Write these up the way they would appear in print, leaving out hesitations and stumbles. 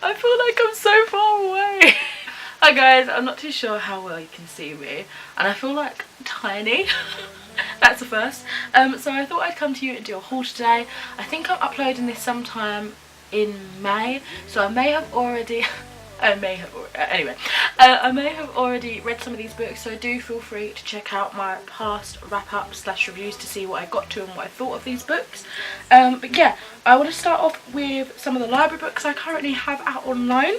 I feel like I'm so far away. Hi guys, I'm not too sure how well you can see me, and I feel like tiny. That's the first. So I thought I'd come to you and do a haul today. I think I'm uploading this sometime in May, so I may have already I may have already read some of these books, so do feel free to check out my past wrap-up / reviews to see what I got to and what I thought of these books. But yeah, I want to start off with some of the library books I currently have out on loan.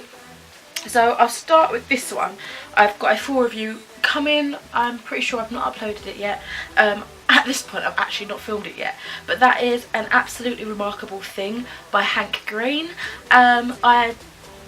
So I'll start with this one. I've got a full review coming. I'm pretty sure I've not uploaded it yet. At this point I've actually not filmed it yet, but that is An Absolutely Remarkable Thing by Hank Green. I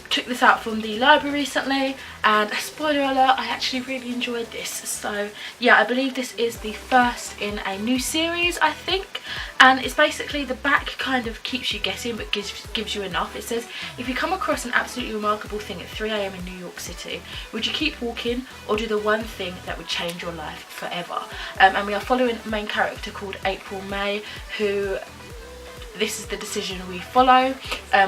took this out from the library recently, and spoiler alert, I actually really enjoyed this. So yeah, I believe this is the first in a new series, I think, and it's basically, the back kind of keeps you guessing but gives you enough. It says, if you come across an absolutely remarkable thing at 3 AM in New York City, would you keep walking or do the one thing that would change your life forever? And we are following a main character called April May, who, this is the decision we follow,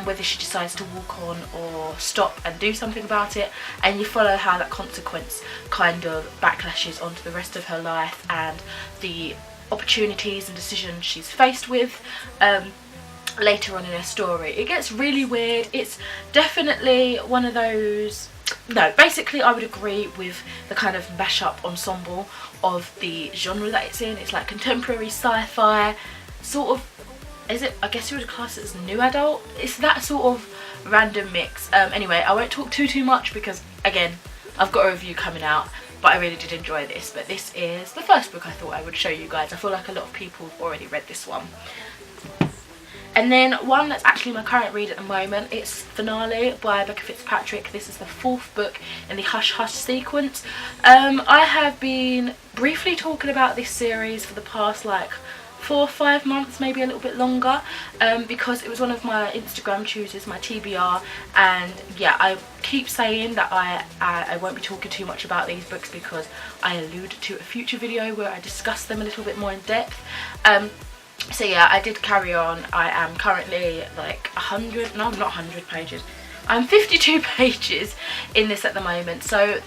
whether she decides to walk on or stop and do something about it, and you follow how that consequence kind of backlashes onto the rest of her life and the opportunities and decisions she's faced with later on in her story. It gets really weird. It's definitely one of those, no, basically I would agree with the kind of mash-up ensemble of the genre that it's in. It's like contemporary sci-fi, sort of, is it, I guess you would class it as new adult. It's that sort of random mix. Anyway, I won't talk too much because, again, I've got a review coming out, but I really did enjoy this. But this is the first book I thought I would show you guys. I feel like a lot of people have already read this one. And then one that's actually my current read at the moment, it's Finale by Becca Fitzpatrick. This is the 4th book in the Hush Hush sequence. I have been briefly talking about this series for the past like 4 or 5 months, maybe a little bit longer, because it was one of my Instagram chooses, my TBR, and yeah, I keep saying that I won't be talking too much about these books because I allude to a future video where I discuss them a little bit more in depth. So yeah, I did carry on. I am currently like 100, no, I'm not 100 pages, I'm 52 pages in this at the moment. So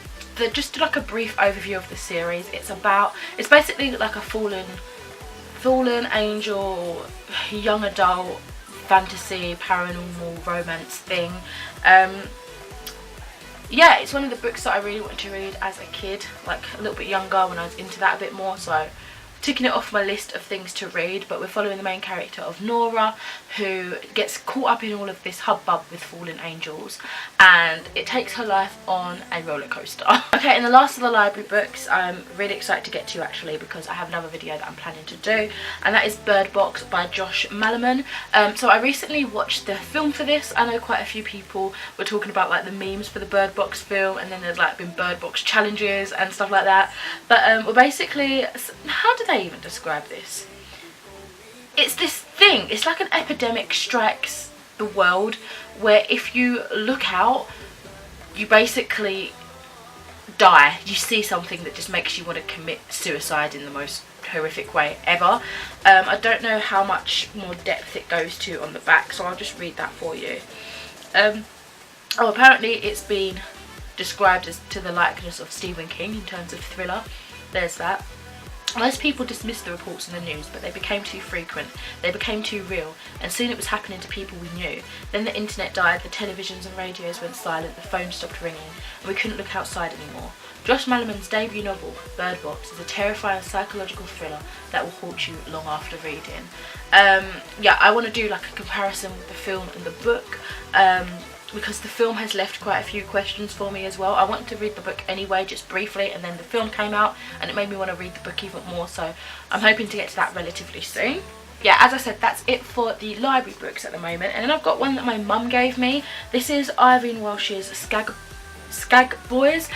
just like a brief overview of the series, it's basically like a fallen angel, young adult, fantasy, paranormal, romance thing. Yeah, it's one of the books that I really wanted to read as a kid, like a little bit younger when I was into that a bit more, so ticking it off my list of things to read. But we're following the main character of Nora, who gets caught up in all of this hubbub with fallen angels, and it takes her life on a roller coaster. Okay, and the last of the library books I'm really excited to get to actually, because I have another video that I'm planning to do, and that is Bird Box by Josh Malerman. So I recently watched the film for this. I know quite a few people were talking about like the memes for the Bird Box film, and then there's like been Bird Box challenges and stuff like that. But well, basically, how do they even describe this? It's this thing, it's like an epidemic strikes the world where if you look out, you basically die. You see something that just makes you want to commit suicide in the most horrific way ever. I don't know how much more depth it goes to on the back, so I'll just read that for you. Oh, apparently it's been described as to the likeness of Stephen King in terms of thriller. There's that. Most people dismissed the reports in the news, but they became too frequent, they became too real, and soon it was happening to people we knew. Then the internet died, the televisions and radios went silent, the phone stopped ringing, and we couldn't look outside anymore. Josh Malerman's debut novel, Bird Box, is a terrifying psychological thriller that will haunt you long after reading. Yeah, I want to do like a comparison with the film and the book, because the film has left quite a few questions for me as well. I wanted to read the book anyway, just briefly, and then the film came out and it made me want to read the book even more, so I'm hoping to get to that relatively soon. Yeah, as I said, that's it for the library books at the moment. And then I've got one that my mum gave me. This is Irene Welsh's Skag Boys.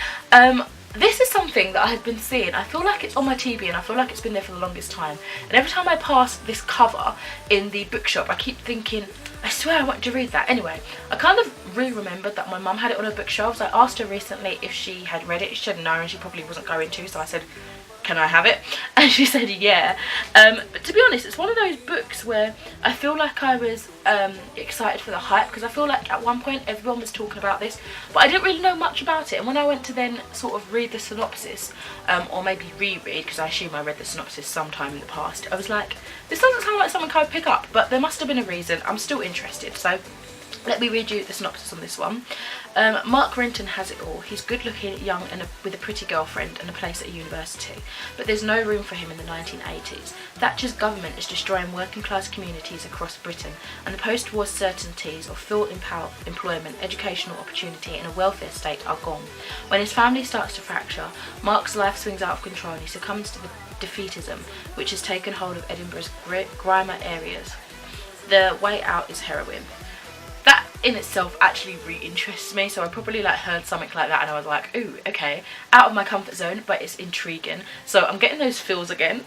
This is something that I had been seeing. I feel like it's on my TV and I feel like it's been there for the longest time. And every time I pass this cover in the bookshop, I keep thinking, I swear I wanted to read that. Anyway, I kind of re-remembered that my mum had it on her bookshelves. I asked her recently if she had read it. She said no, and she probably wasn't going to, so I said, can I have it? And she said yeah. But to be honest, it's one of those books where I feel like I was excited for the hype, because I feel like at one point everyone was talking about this, but I didn't really know much about it. And when I went to then sort of read the synopsis, or maybe reread, because I assume I read the synopsis sometime in the past, I was like, this doesn't sound like something I would pick up, but there must have been a reason. I'm still interested, so let me read you the synopsis on this one. Mark Renton has it all. He's good looking, young, and with a pretty girlfriend and a place at a university. But there's no room for him in the 1980s. Thatcher's government is destroying working class communities across Britain, and the post-war certainties of full employment, educational opportunity and a welfare state are gone. When his family starts to fracture, Mark's life swings out of control and he succumbs to the defeatism which has taken hold of Edinburgh's grimy areas. The way out is heroin. That in itself actually really interests me, so I probably like heard something like that and I was like, ooh, okay, out of my comfort zone, but it's intriguing. So I'm getting those feels again.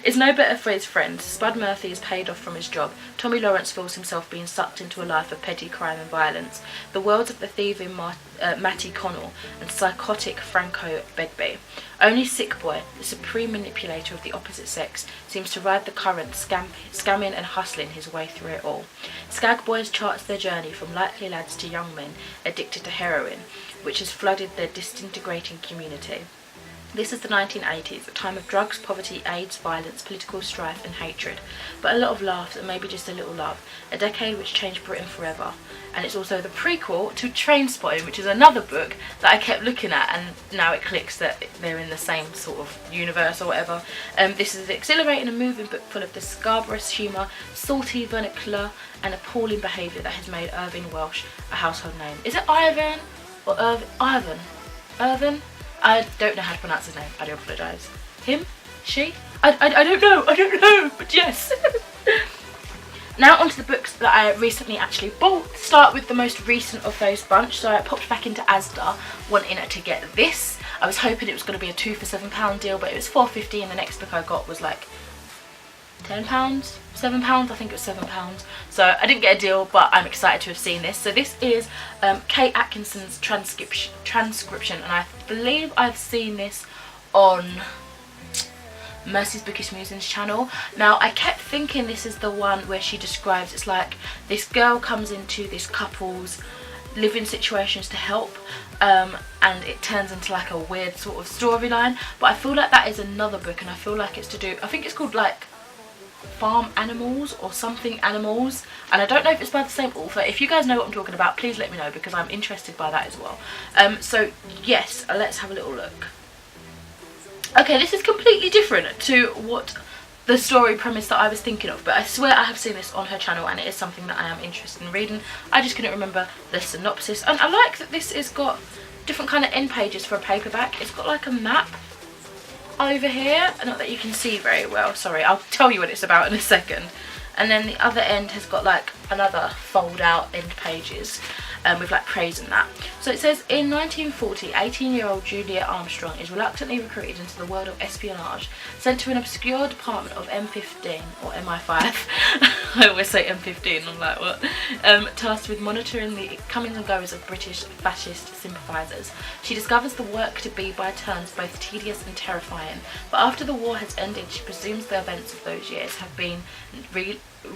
It's no better for his friends. Spud Murphy is paid off from his job. Tommy Lawrence feels himself being sucked into a life of petty crime and violence. The worlds of the thieving Matty Connell and psychotic Franco Begbie. Only Sick Boy, the supreme manipulator of the opposite sex, seems to ride the current, scamming and hustling his way through it all. Skag Boys charts their journey from likely lads to young men addicted to heroin, which has flooded their disintegrating community. This is the 1980s, a time of drugs, poverty, AIDS, violence, political strife and hatred, but a lot of laughs and maybe just a little love. A decade which changed Britain forever. And it's also the prequel to Trainspotting, which is another book that I kept looking at, and now it clicks that they're in the same sort of universe or whatever. This is an exhilarating and moving book full of the scabrous humour, salty vernacular and appalling behaviour that has made Irving Welsh a household name. Is it Ivan or Irvin? Irvin? I don't know how to pronounce his name, I do apologise. Him? She? I don't know, but yes. Now onto the books that I recently actually bought. Start with the most recent of those bunch. So I popped back into Asda wanting to get this. I was hoping it was going to be a 2 for £7 deal, but it was £4.50 and the next book I got was like £10? £7? I think it was £7. So I didn't get a deal, but I'm excited to have seen this. So this is Kate Atkinson's transcription, and I believe I've seen this on Mercy's Bookish Musings channel. Now I kept thinking this is the one where she describes, it's like this girl comes into this couple's living situations to help, and it turns into like a weird sort of storyline, but I feel like that is another book, and I feel like it's to do, I think it's called like Farm Animals or something Animals, and I don't know if it's by the same author. If you guys know what I'm talking about, please let me know, because I'm interested by that as well. So yes, let's have a little look. Okay, this is completely different to what the story premise that I was thinking of, but I swear I have seen this on her channel and it is something that I am interested in reading. I just couldn't remember the synopsis, and I like that this has got different kind of end pages for a paperback. It's got like a map over here, not that you can see very well, sorry, I'll tell you what it's about in a second. And then the other end has got like another fold out end pages with like praise and that. So it says, in 1940, 18-year-old Juliet Armstrong is reluctantly recruited into the world of espionage, sent to an obscure department of M15 or MI5. I always say M15, I'm like, what? Tasked with monitoring the comings and goings of British fascist sympathisers. She discovers the work to be by turns both tedious and terrifying, but after the war has ended, she presumes the events of those years have been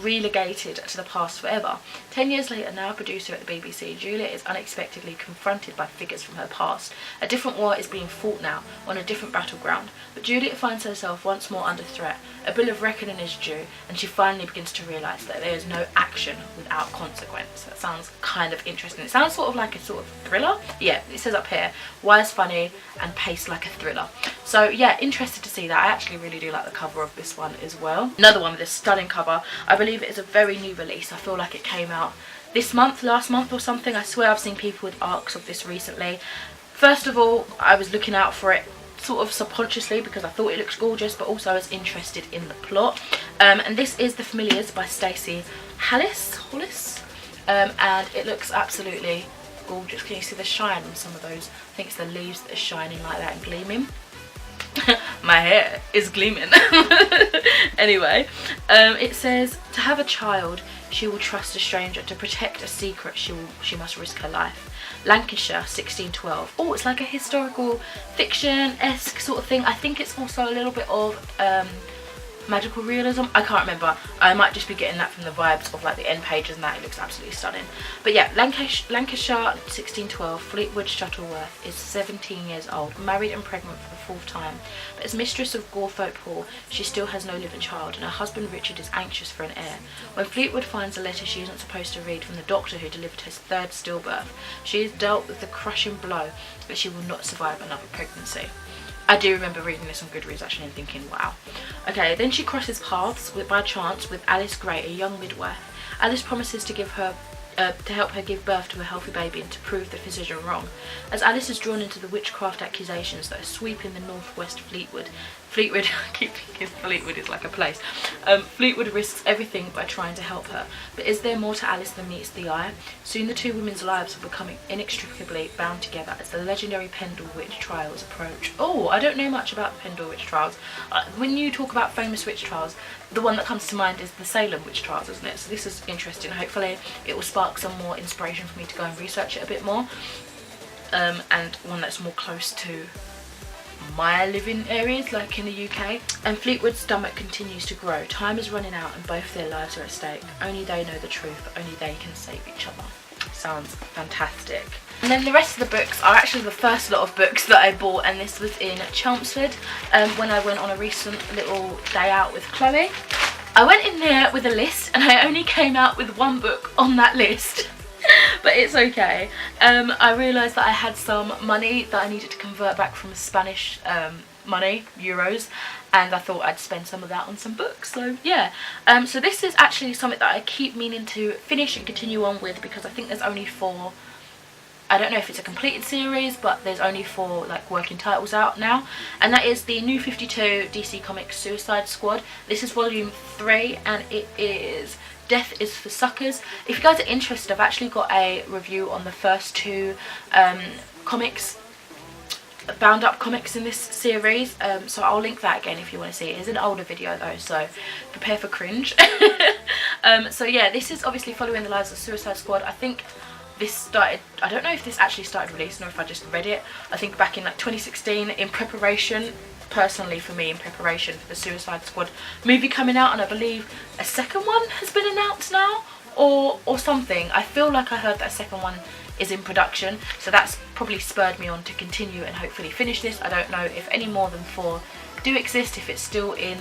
relegated to the past forever. 10 years later, now a producer at the BBC, Juliet is unexpectedly confronted by figures from her past. A different war is being fought now, on a different battleground, but Juliet finds herself once more under threat. A bill of reckoning is due, and she finally begins to realise that there is no action without consequence. That sounds kind of interesting. It sounds sort of like a sort of thriller. Yeah, it says up here, wise, funny, and paced like a thriller. So yeah, interested to see that. I actually really do like the cover of this one as well. Another one with a stunning cover. I believe it is a very new release. I feel like it came out this month, last month or something. I swear I've seen people with arcs of this recently. First of all, I was looking out for it sort of subconsciously because I thought it looked gorgeous, but also I was interested in the plot. And this is Thefamilias by Stacey Hollis. And it looks absolutely gorgeous. Can you see the shine on some of those? I think it's the leaves that are shining like that and gleaming. my hair is gleaming. Anyway, it says, to have a child, she will trust a stranger. To protect a secret, she must risk her life. Lancashire, 1612. Oh, it's like a historical fiction-esque sort of thing. I think it's also a little bit of magical realism. I can't remember. I might just be getting that from the vibes of like the end pages and that. It looks absolutely stunning. But yeah, Lancashire 1612. Fleetwood Shuttleworth is 17 years old, married and pregnant for the 4th time. But as mistress of Gorthorpe Hall, she still has no living child, and her husband Richard is anxious for an heir. When Fleetwood finds a letter she isn't supposed to read from the doctor who delivered her 3rd stillbirth, she is dealt with the crushing blow that she will not survive another pregnancy. I do remember reading this on Goodreads actually and thinking, wow. Okay, then she crosses paths by chance with Alice Gray, a young midwife. Alice promises to help her give birth to a healthy baby and to prove the physician wrong. As Alice is drawn into the witchcraft accusations that are sweeping the northwest Fleetwood, I keep thinking Fleetwood is like a place. Fleetwood risks everything by trying to help her. But is there more to Alice than meets the eye? Soon the two women's lives are becoming inextricably bound together as the legendary Pendle witch trials approach. Oh, I don't know much about the Pendle witch trials. When you talk about famous witch trials, the one that comes to mind is the Salem witch trials, isn't it? So this is interesting. Hopefully it will spark some more inspiration for me to go and research it a bit more. And one that's more close to my living areas, like in the UK. And Fleetwood's stomach continues to grow. Time is running out and both their lives are at stake. Only they know the truth, only they can save each other. Sounds fantastic. And then the rest of the books are actually the first lot of books that I bought, and this was in Chelmsford when I went on a recent little day out with Chloe. I went in there with a list and I only came out with one book on that list. But it's okay. I realised that I had some money that I needed to convert back from Spanish money, euros, and I thought I'd spend some of that on some books. So yeah, so this is actually something that I keep meaning to finish and continue on with, because I think there's only 4, I don't know if it's a completed series, but there's only 4 like working titles out now, and that is the New 52 DC Comics Suicide Squad. This is volume 3 and it is Death is for Suckers. If you guys are interested, I've actually got a review on the first 2 comics, bound up comics in this series, so I'll link that again if you want to see it. It's an older video though, so prepare for cringe. So yeah, this is obviously following the lives of Suicide Squad. I think this started, I don't know if this actually started releasing or if I just read it, I think back in like 2016 in preparation, personally for me, in preparation for the Suicide Squad movie coming out, and I believe a second one has been announced now or something. I feel like I heard that a second one is in production, so that's probably spurred me on to continue and hopefully finish this. I don't know if any more than 4 do exist, if it's still in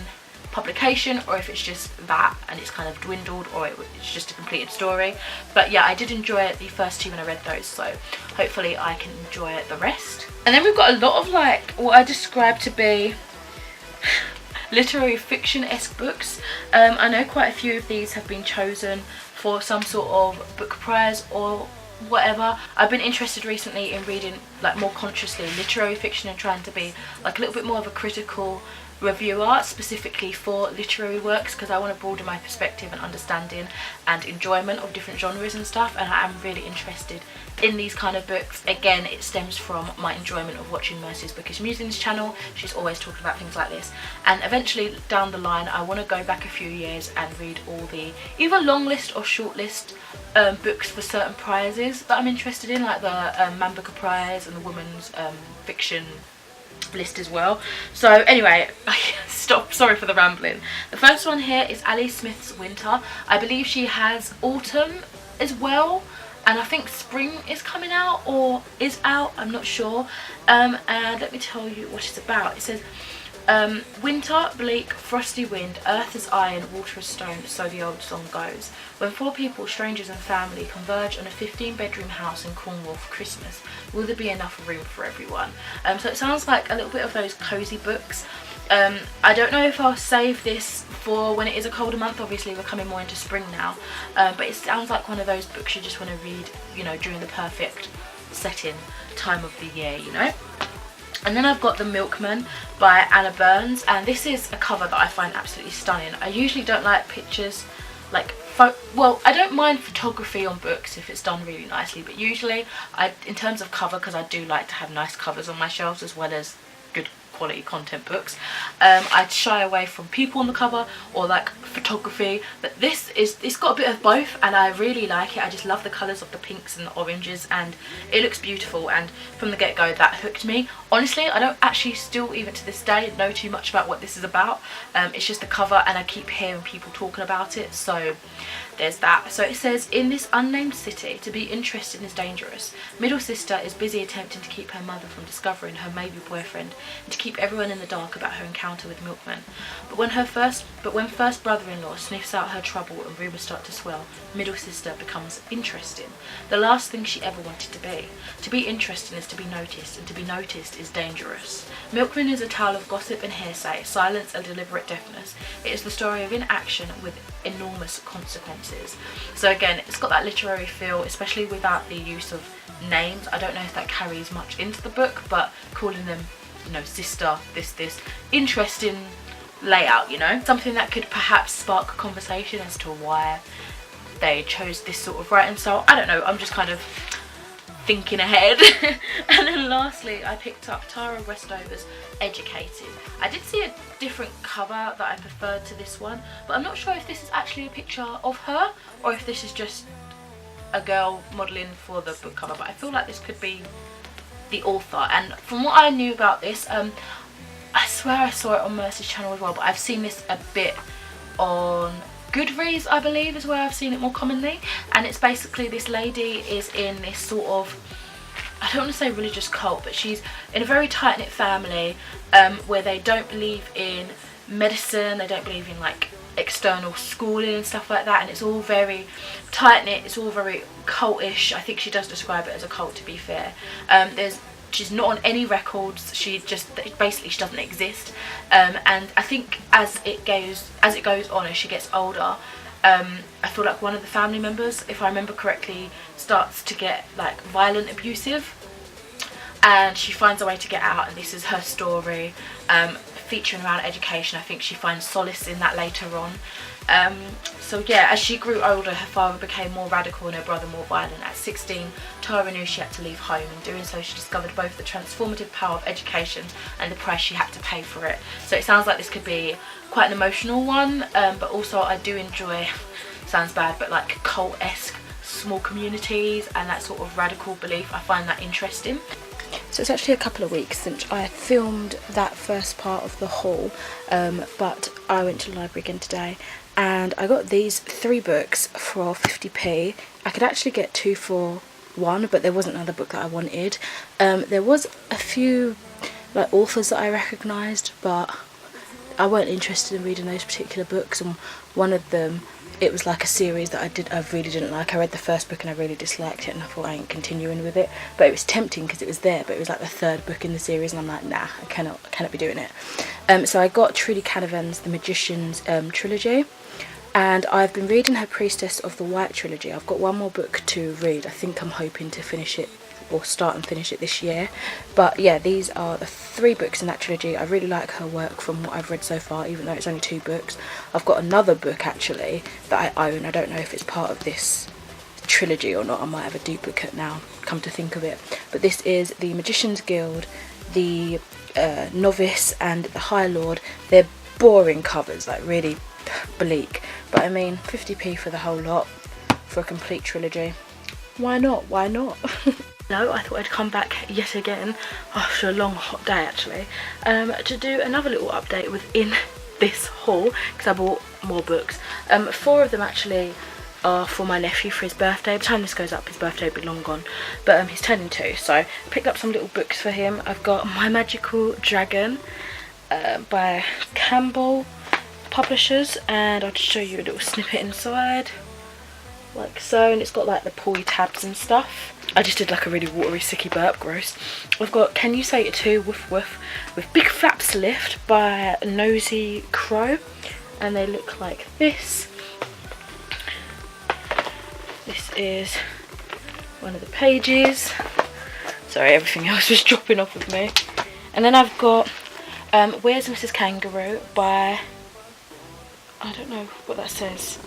publication or if it's just that and it's kind of dwindled, or it's just a completed story. But yeah, I did enjoy the first 2 when I read those, so hopefully I can enjoy the rest. And then we've got a lot of like what I describe to be literary fiction-esque books. I know quite a few of these have been chosen for some sort of book prize or whatever. I've been interested recently in reading like more consciously literary fiction and trying to be like a little bit more of a critical reviewer specifically for literary works, because I want to broaden my perspective and understanding and enjoyment of different genres and stuff, and I am really interested in these kind of books. Again, it stems from my enjoyment of watching Mercy's Bookish Musings channel. She's always talking about things like this, and eventually down the line I want to go back a few years and read all the either long list or short list books for certain prizes that I'm interested in, like the Man Booker Prize and the Women's Fiction list as well. So anyway, sorry for the rambling. The first one here is Ali Smith's Winter. I believe she has autumn as well, and I think spring is coming out or is out, I'm not sure. And let me tell you what it's about. It says winter, bleak, frosty wind, earth is iron, water is stone, so the old song goes. When 4 people, strangers and family, converge on a 15-bedroom house in Cornwall for Christmas, will there be enough room for everyone? So it sounds like a little bit of those cozy books. I don't know if I'll save this for when it is a colder month. Obviously we're coming more into spring now, but it sounds like one of those books you just want to read, you know, during the perfect setting time of the year, you know. And then I've got The Milkman by Anna Burns, and this is a cover that I find absolutely stunning. I usually don't like pictures, like, well, I don't mind photography on books if it's done really nicely, but usually, in terms of cover, because I do like to have nice covers on my shelves as well as good quality content books. I'd shy away from people on the cover or like photography, but it's got a bit of both and I really like it. I just love the colours of the pinks and the oranges and it looks beautiful, and from the get-go that hooked me. Honestly, I don't actually still even to this day know too much about what this is about. It's just the cover and I keep hearing people talking about it, so there's that. So it says, in this unnamed city, to be interested is dangerous. Middle sister is busy attempting to keep her mother from discovering her maybe boyfriend and to keep everyone in the dark about her encounter with Milkman. But when first brother-in-law sniffs out her trouble and rumours start to swell, middle sister becomes interesting. The last thing she ever wanted to be. To be interesting is to be noticed, and to be noticed is dangerous. Milkman is a tale of gossip and hearsay, silence and deliberate deafness. It is the story of inaction with enormous consequences. So again, it's got that literary feel, especially without the use of names. I don't know if that carries much into the book, but calling them, you know, sister, this interesting layout, you know, something that could perhaps spark a conversation as to why they chose this sort of writing style. I don't know, I'm just kind of thinking ahead. And then lastly, I picked up Tara Westover's Educated. I did see a different cover that I preferred to this one, but I'm not sure if this is actually a picture of her or if this is just a girl modelling for the book cover, but I feel like this could be the author. And from what I knew about this, I swear I saw it on Mercy's channel as well, but I've seen this a bit on Goodreads, I believe is where I've seen it more commonly. And it's basically this lady is in this sort of, I don't want to say religious cult, but she's in a very tight-knit family where they don't believe in medicine, they don't believe in like external schooling and stuff like that, and it's all very tight-knit, it's all very cultish. I think she does describe it as a cult, to be fair. She's not on any records, she doesn't exist, and I think as it goes on, as she gets older, I feel like one of the family members, if I remember correctly, starts to get like violent, abusive, and she finds a way to get out, and this is her story, featuring around education. I think she finds solace in that later on. So yeah, as she grew older, her father became more radical and her brother more violent. At 16, Tara knew she had to leave home. In doing so, she discovered both the transformative power of education and the price she had to pay for it. So it sounds like this could be quite an emotional one, but also I do enjoy, sounds bad, but like cult-esque small communities and that sort of radical belief. I find that interesting. So it's actually a couple of weeks since I filmed that first part of the haul, but I went to the library again today and I got these 3 books for 50p. I could actually get 2 for 1, but there wasn't another book that I wanted. There was a few like authors that I recognised, but I weren't interested in reading those particular books, and one of them, it was like a series that I really didn't like. I read the first book and I really disliked it and I thought I ain't continuing with it, but it was tempting because it was there, but it was like the 3rd book in the series and I'm like, nah, I cannot be doing it. So I got Trudy Canavan's The Magician's trilogy, and I've been reading her Priestess of the White trilogy. I've got one more book to read. I think I'm hoping to finish it or start and finish it this year, but yeah, these are the 3 books in that trilogy. I really like her work from what I've read so far, even though it's only 2 books. I've got another book actually that I own. I don't know if it's part of this trilogy or not. I might have a duplicate now, come to think of it, but this is The Magician's Guild, The Novice and The High Lord. They're boring covers, like really bleak, but I mean 50p for the whole lot for a complete trilogy. Why not? Why not? No, I thought I'd come back yet again after a long hot day actually, to do another little update within this haul, because I bought more books. 4 of them actually are for my nephew for his birthday. By the time this goes up, his birthday will be long gone, but he's turning 2, so I picked up some little books for him. I've got My Magical Dragon by Campbell Publishers, and I'll just show you a little snippet inside, like so, and it's got like the pulley tabs and stuff. I just did like a really watery sicky burp, gross. We've got Can You Say It Too, Woof Woof, with Big Flaps Lift by Nosy Crow, and they look like this. This is one of the pages. Sorry, everything else was dropping off of me. And then I've got Where's Mrs. Kangaroo by, I don't know what that says.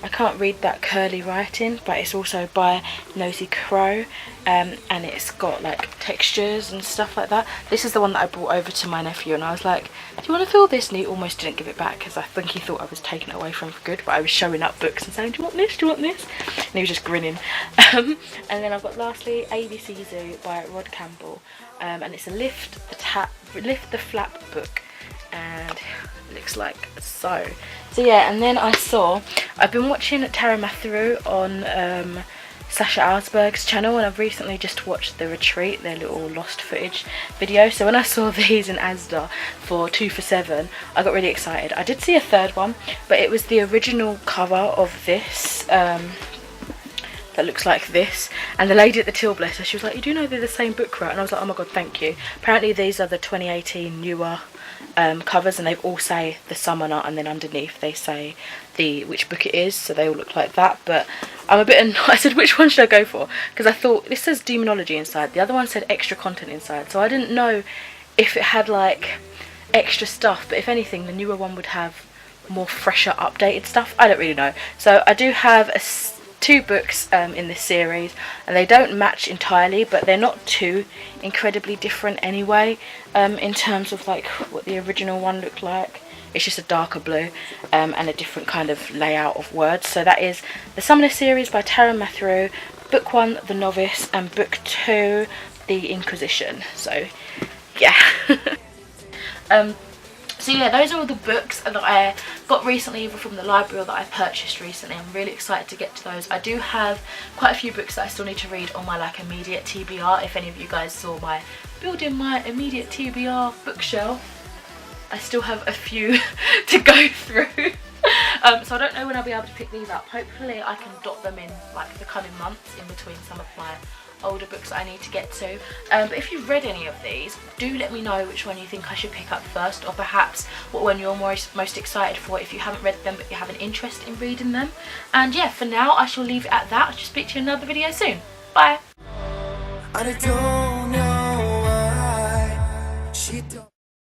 I can't read that curly writing, but it's also by Nosy Crow, and it's got like textures and stuff like that. This is the one that I brought over to my nephew, and I was like, do you want to feel this? And he almost didn't give it back because I think he thought I was taking it away from him for good, but I was showing up books and saying, do you want this? Do you want this? And he was just grinning. And then I've got lastly ABC Zoo by Rod Campbell, and it's a lift the flap book, and it looks like so yeah. And then I've been watching Tara Matheru on Sasha Alsberg's channel, and I've recently just watched The Retreat, their little lost footage video. So when I saw these in Asda for 2 for $7, I got really excited. I did see a third one, but it was the original cover of this that looks like this, and the lady at the till, bless her, she was like, you do know they're the same book, right? And I was like, oh my god, thank you. Apparently these are the 2018 newer covers, and they all say the Summoner, and then underneath they say which book it is, so they all look like that. But I'm a bit annoyed. I said, which one should I go for? Because I thought, this says Demonology inside, the other one said extra content inside, so I didn't know if it had like extra stuff, but if anything the newer one would have more fresher updated stuff. I don't really know. So I do have two books in this series, and they don't match entirely, but they're not too incredibly different anyway, in terms of like what the original one looked like. It's just a darker blue and a different kind of layout of words. So that is the Summoner series by Tara Matheru, book 1 The Novice, and book 2 The Inquisition. So yeah. So yeah, those are all the books that I got recently, either from the library or that I purchased recently. I'm really excited to get to those. I do have quite a few books that I still need to read on my like immediate TBR. If any of you guys saw my building my immediate TBR bookshelf, I still have a few to go through. So I don't know when I'll be able to pick these up. Hopefully I can dot them in like the coming months in between some of my older books that I need to get to. But if you've read any of these, do let me know which one you think I should pick up first, or perhaps what one you're most excited for if you haven't read them but you have an interest in reading them. And yeah, for now I shall leave it at that. I shall speak to you in another video soon. Bye!